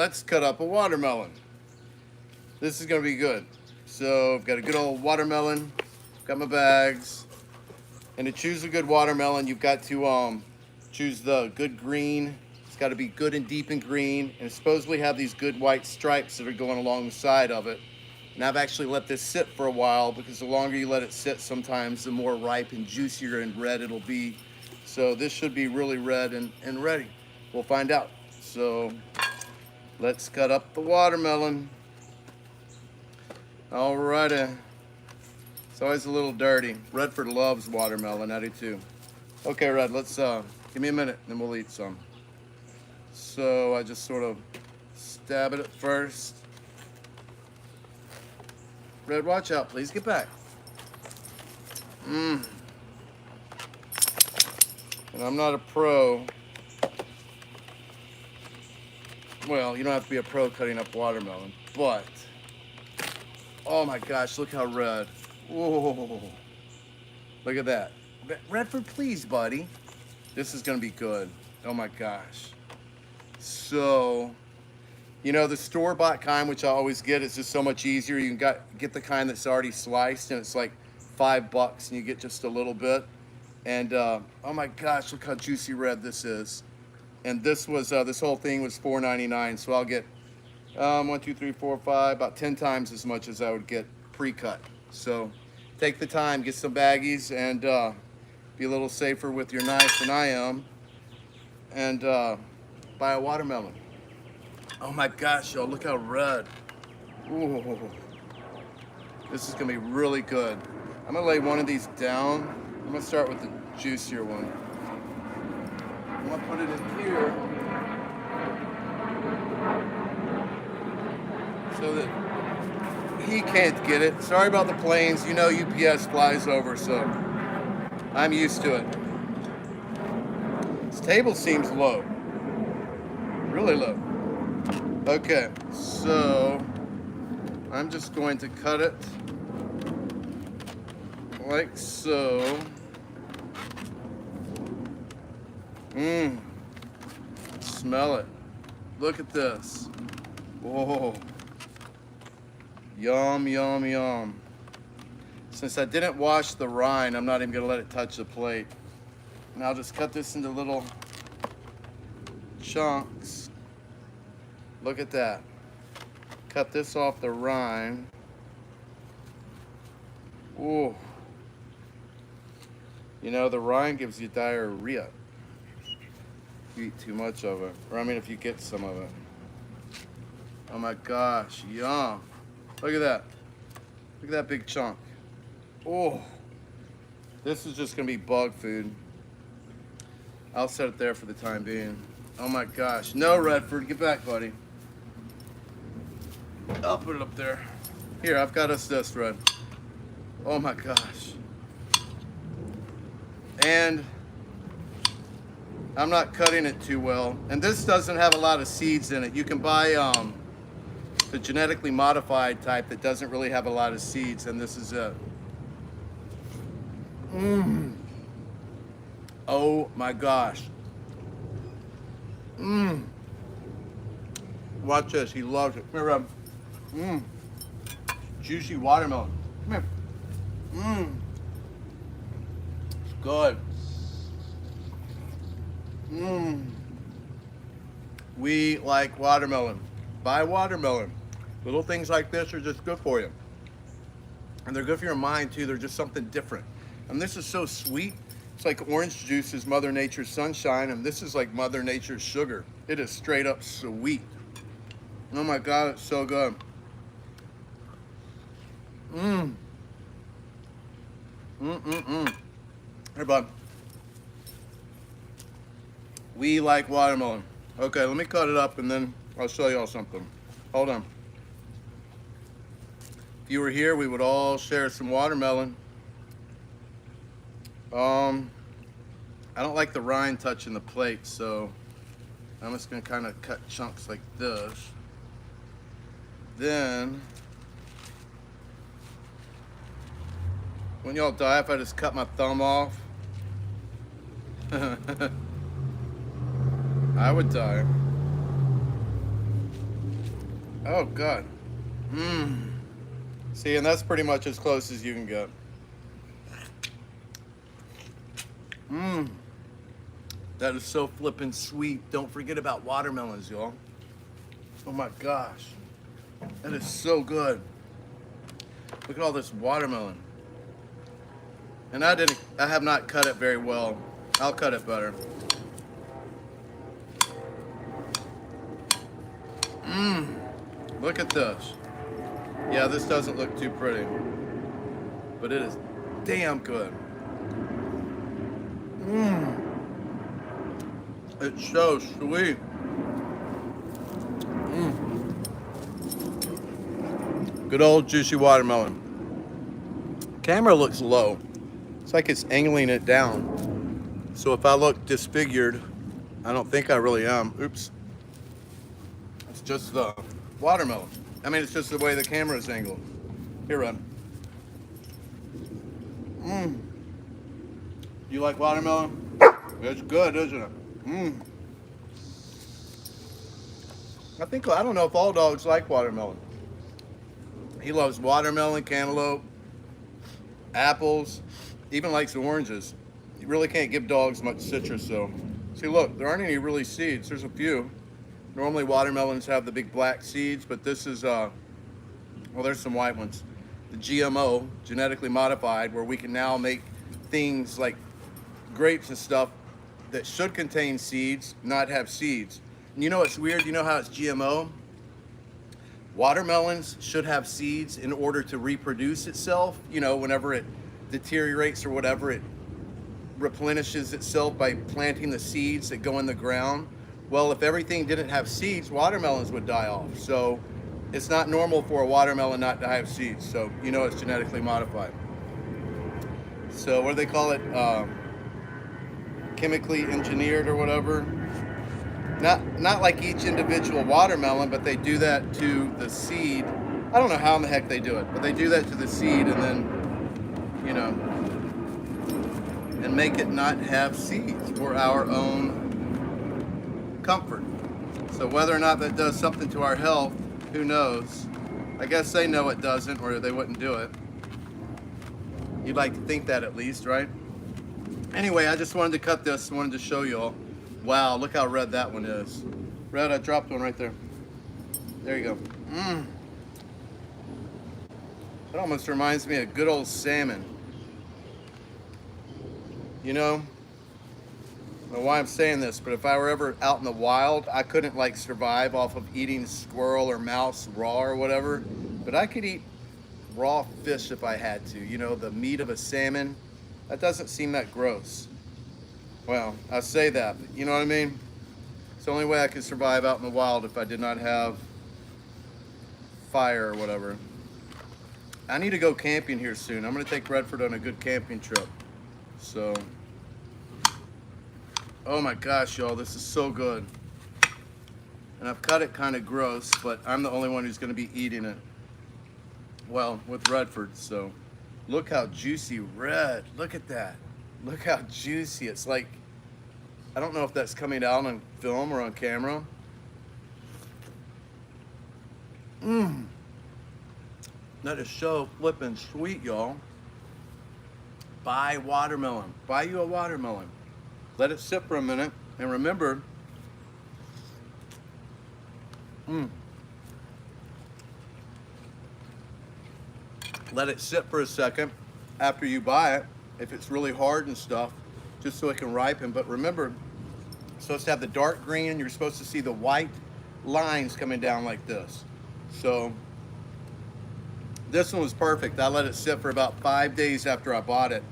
let's cut up a watermelon. This is gonna be good. So I've got a good old watermelon, got my bags. And to choose a good watermelon, you've got to choose the good green. It's got to be good and deep and green, and supposedly have these good white stripes that are going along the side of it. And I've actually let this sit for a while, because the longer you let it sit, sometimes the more ripe and juicier and red it'll be. So this should be really red and ready. We'll find out. So let's cut up the watermelon. All righty. It's always a little dirty. Redford loves watermelon, I do too. Okay, Red, let's, give me a minute, and then we'll eat some. So I just sort of stab it at first. Red, watch out, please, get back. And I'm not a pro. Well, you don't have to be a pro cutting up watermelon, but, oh my gosh, look how red. Whoa, look at that. Redford, please, buddy. This is gonna be good. Oh my gosh. So, you know, the store-bought kind, which I always get, is just so much easier. You can get the kind that's already sliced, and it's like $5, and you get just a little bit. And oh my gosh, look how juicy red this is. And this was this whole thing was $4.99, so I'll get 1, 2, 3, 4, 5, about 10 times as much as I would get pre-cut. So take the time, get some baggies, and be a little safer with your knife than I am, and buy a watermelon. Oh my gosh, y'all, look how red. Ooh. This is gonna be really good. I'm gonna lay one of these down. I'm gonna start with the juicier one. I'm gonna put it in here so that he can't get it. Sorry about the planes. You know UPS flies over, so I'm used to it. This table seems low. Really low. Okay, so I'm just going to cut it like so. Smell it. Look at this. Whoa. Yum, yum, yum. Since I didn't wash the rind, I'm not even gonna let it touch the plate. And I'll just cut this into little chunks. Look at that. Cut this off the rind. Ooh. You know, the rind gives you diarrhea if you eat too much of it. Or I mean, if you get some of it. Oh my gosh, yum. Look at that. Look at that big chunk. Oh, this is just gonna be bug food. I'll set it there for the time being. Oh my gosh. No, Redford, get back, buddy. I'll put it up there. Here, I've got us this, Red. Oh my gosh. And I'm not cutting it too well. And this doesn't have a lot of seeds in it. You can buy the genetically modified type that doesn't really have a lot of seeds, and this is it. Oh my gosh. Watch this, he loves it. Come here, Reb. Juicy watermelon. Come here. It's good. We like watermelon. Buy watermelon. Little things like this are just good for you. And they're good for your mind too. They're just something different. And this is so sweet. It's like orange juice is Mother Nature's sunshine, and this is like Mother Nature's sugar. It is straight up sweet. Oh my God, it's so good. Here, bud. We like watermelon. Okay, let me cut it up and then I'll show y'all something. Hold on. If you were here, we would all share some watermelon. I don't like the rind touching the plate, so I'm just gonna kind of cut chunks like this. Then, wouldn't y'all die if I just cut my thumb off? I would die. Oh God. Mmm. See, and that's pretty much as close as you can get. Mmm. That is so flippin' sweet. Don't forget about watermelons, y'all. Oh my gosh. That is so good. Look at all this watermelon. And I have not cut it very well. I'll cut it better. Mmm. Look at this. Yeah, this doesn't look too pretty, but it is damn good. Mmm. It's so sweet. Mmm. Good old juicy watermelon. Camera looks low. It's like it's angling it down. So if I look disfigured, I don't think I really am. Oops. It's just the watermelon. I mean, it's just the way the camera is angled. Here, Red. Mmm. You like watermelon? It's good, isn't it? Mmm. I don't know if all dogs like watermelon. He loves watermelon, cantaloupe, apples, even likes oranges. You really can't give dogs much citrus, though. See, look, there aren't any really seeds. There's a few. Normally watermelons have the big black seeds, but this is, well, there's some white ones. The GMO, genetically modified, where we can now make things like grapes and stuff that should contain seeds, not have seeds. And you know what's weird? You know how it's GMO? Watermelons should have seeds in order to reproduce itself. You know, whenever it deteriorates or whatever, it replenishes itself by planting the seeds that go in the ground. Well, if everything didn't have seeds, watermelons would die off. So it's not normal for a watermelon not to have seeds. So you know it's genetically modified. So what do they call it? Chemically engineered or whatever. Not like each individual watermelon, but they do that to the seed. I don't know how in the heck they do it, but they do that to the seed and then, you know, and make it not have seeds for our own comfort. So whether or not that does something to our health, who knows? I guess they know it doesn't, or they wouldn't do it. You'd like to think that at least, right? Anyway, I just wanted to cut this, wanted to show y'all. Wow, look how red that one is. Red, I dropped one right there. There you go. Mmm. That almost reminds me of good old salmon. You know, I don't know why I'm saying this, but if I were ever out in the wild, I couldn't like survive off of eating squirrel or mouse raw or whatever, but I could eat raw fish if I had to. You know, the meat of a salmon, that doesn't seem that gross. Well, I say that, but you know what I mean? It's the only way I could survive out in the wild if I did not have fire or whatever. I need to go camping here soon. I'm gonna take Redford on a good camping trip. So, oh my gosh, y'all, this is so good. And I've cut it kind of gross, but I'm the only one who's gonna be eating it. Well, with Redford, so. Look how juicy red, look at that. Look how juicy, it's like, I don't know if that's coming out on film or on camera. Mmm. That is so flippin' sweet, y'all. Buy watermelon, buy you a watermelon. Let it sit for a minute, and remember, let it sit for a second after you buy it, if it's really hard and stuff, just so it can ripen. But remember, it's supposed to have the dark green, and you're supposed to see the white lines coming down like this. So this one was perfect. I let it sit for about 5 days after I bought it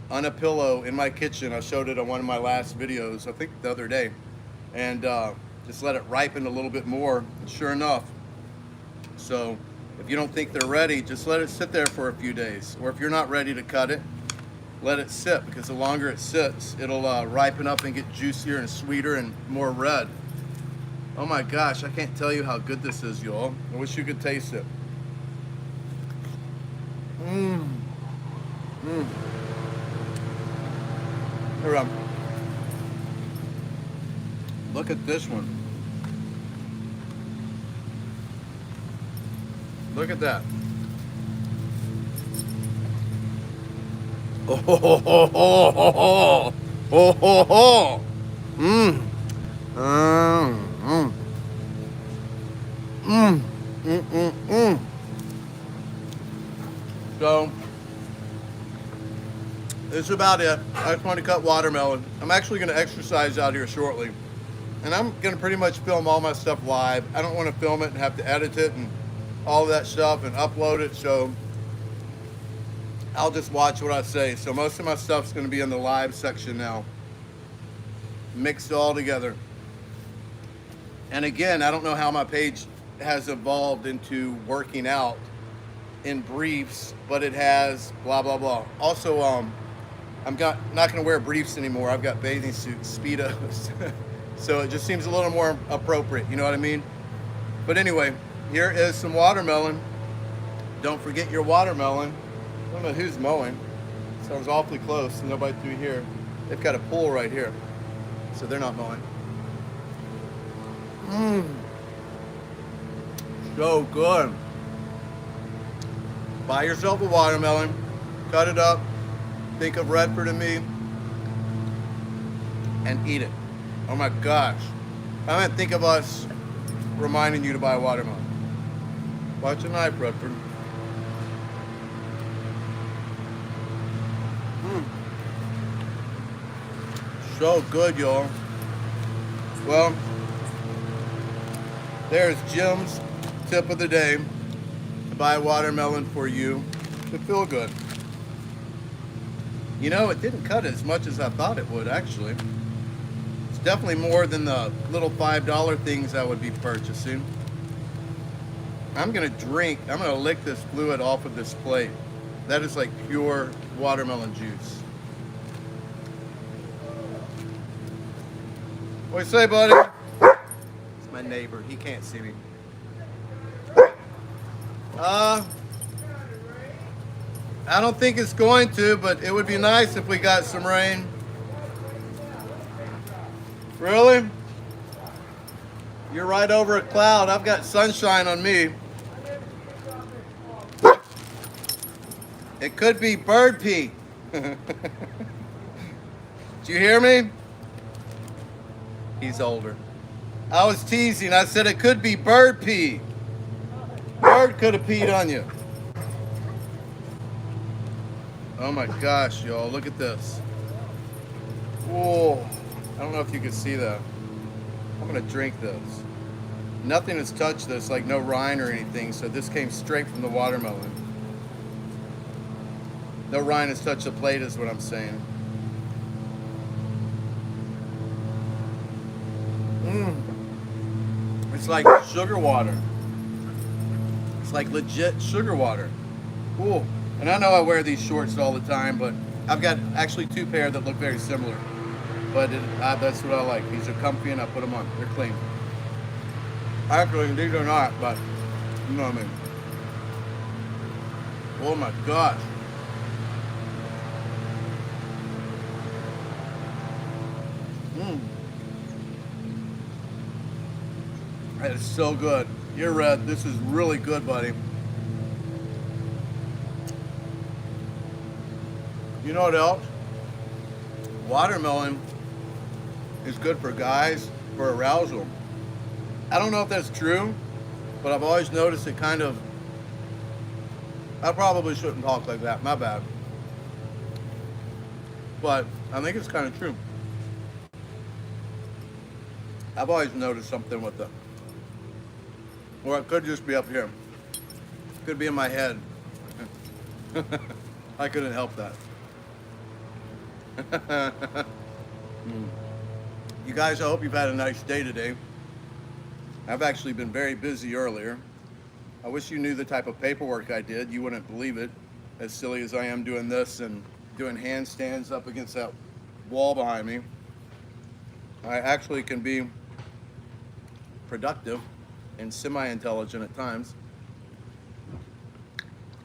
on a pillow in my kitchen. I showed it on one of my last videos, I think the other day, and just let it ripen a little bit more. And sure enough, so if you don't think they're ready, just let it sit there for a few days. Or if you're not ready to cut it, let it sit, because the longer it sits, it'll ripen up and get juicier and sweeter and more red. Oh my gosh, I can't tell you how good this is, y'all. I wish you could taste it. Mmm. Mmm. Here, look at this one. Look at that. Oh, ho, ho, ho, ho, ho, ho, ho, ho. Mmm. Mmm. Mmm. Mmm. Mmm. Mmm. So, this is about it. I just want to cut watermelon. I'm actually going to exercise out here shortly. And I'm going to pretty much film all my stuff live. I don't want to film it and have to edit it and all that stuff and upload it. So, I'll just watch what I say. So, most of my stuff's going to be in the live section now. Mixed all together. And again, I don't know how my page has evolved into working out in briefs, but it has blah blah blah. Also, not gonna wear briefs anymore. I've got bathing suits, speedos, so it just seems a little more appropriate. You know what I mean? But anyway, here is some watermelon. Don't forget your watermelon. I don't know who's mowing. Sounds awfully close. Nobody through here. They've got a pool right here, so they're not mowing. Mmm. So good. Buy yourself a watermelon, cut it up, think of Redford and me, and eat it. Oh my gosh. I meant think of us reminding you to buy a watermelon. Watch a knife, Redford. Mm. So good, y'all. Well, there's Jim's tip of the day. Buy watermelon for you to feel good. You know, it didn't cut as much as I thought it would, actually. It's definitely more than the little $5 things I would be purchasing. I'm gonna lick this fluid off of this plate. That is like pure watermelon juice. What do you say, buddy? It's my neighbor, he can't see me. I don't think it's going to, but it would be nice if we got some rain. Really? You're right over a cloud. I've got sunshine on me. It could be bird pee. Did you hear me? He's older. I was teasing. I said it could be bird pee. Bird could have peed on you. Oh my gosh, y'all, look at this. Whoa, I don't know if you can see that. I'm gonna drink this. Nothing has touched this, like no rind or anything, so this came straight from the watermelon. No rind has touched the plate is what I'm saying. It's like sugar water. It's like legit sugar water. Cool. And I know I wear these shorts all the time, but I've got actually two pair that look very similar. But that's what I like. These are comfy and I put them on. They're clean. Actually, these are not, but you know what I mean. Oh my gosh. That is so good. You're red. This is really good, buddy. You know what else? Watermelon is good for guys for arousal. I don't know if that's true, but I've always noticed it kind of. I probably shouldn't talk like that. My bad. But I think it's kind of true. I've always noticed something with it. Or it could just be up here. It could be in my head. I couldn't help that. You guys, I hope you've had a nice day today. I've actually been very busy earlier. I wish you knew the type of paperwork I did. You wouldn't believe it. As silly as I am doing this and doing handstands up against that wall behind me. I actually can be productive and semi-intelligent at times.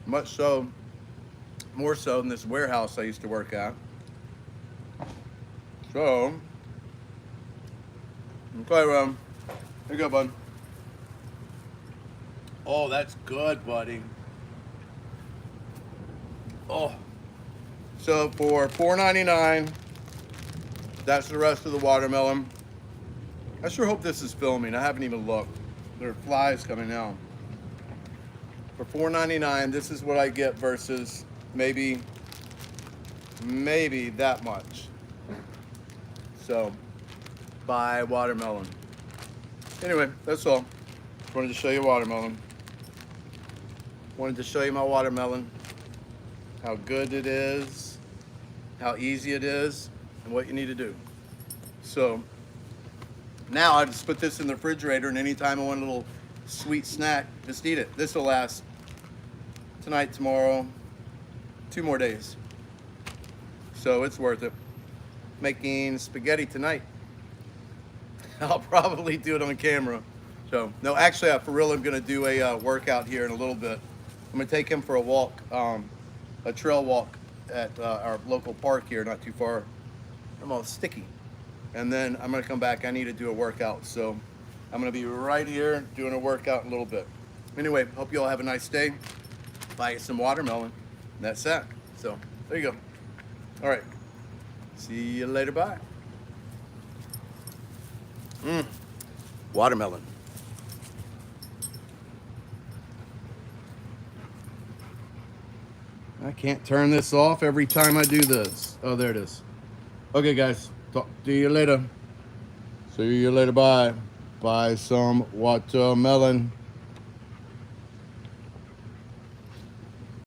Much so, more so than this warehouse I used to work at. So, okay, here you go, bud. Oh, that's good, buddy. Oh. So for $4.99, that's the rest of the watermelon. I sure hope this is filming. I haven't even looked. There are flies coming out. For $4.99, this is what I get versus maybe that much. So, buy watermelon. Anyway, that's all. Just wanted to show you watermelon. Wanted to show you my watermelon. How good it is, how easy it is, and what you need to do. So, now I just put this in the refrigerator, and anytime I want a little sweet snack, just eat it. This will last tonight, tomorrow, 2 more days. So it's worth it. Making spaghetti tonight. I'll probably do it on camera. So, no, actually, for real, I'm gonna do a workout here in a little bit. I'm gonna take him for a walk, a trail walk at our local park here, not too far. I'm all sticky. And then I'm gonna come back. I need to do a workout. So I'm gonna be right here doing a workout in a little bit. Anyway, hope you all have a nice day. Buy some watermelon. That's that. So there you go. All right. See you later. Bye. Watermelon. I can't turn this off every time I do this. Oh, there it is. Okay, guys. Talk to you later. See you later. Bye. Buy some watermelon.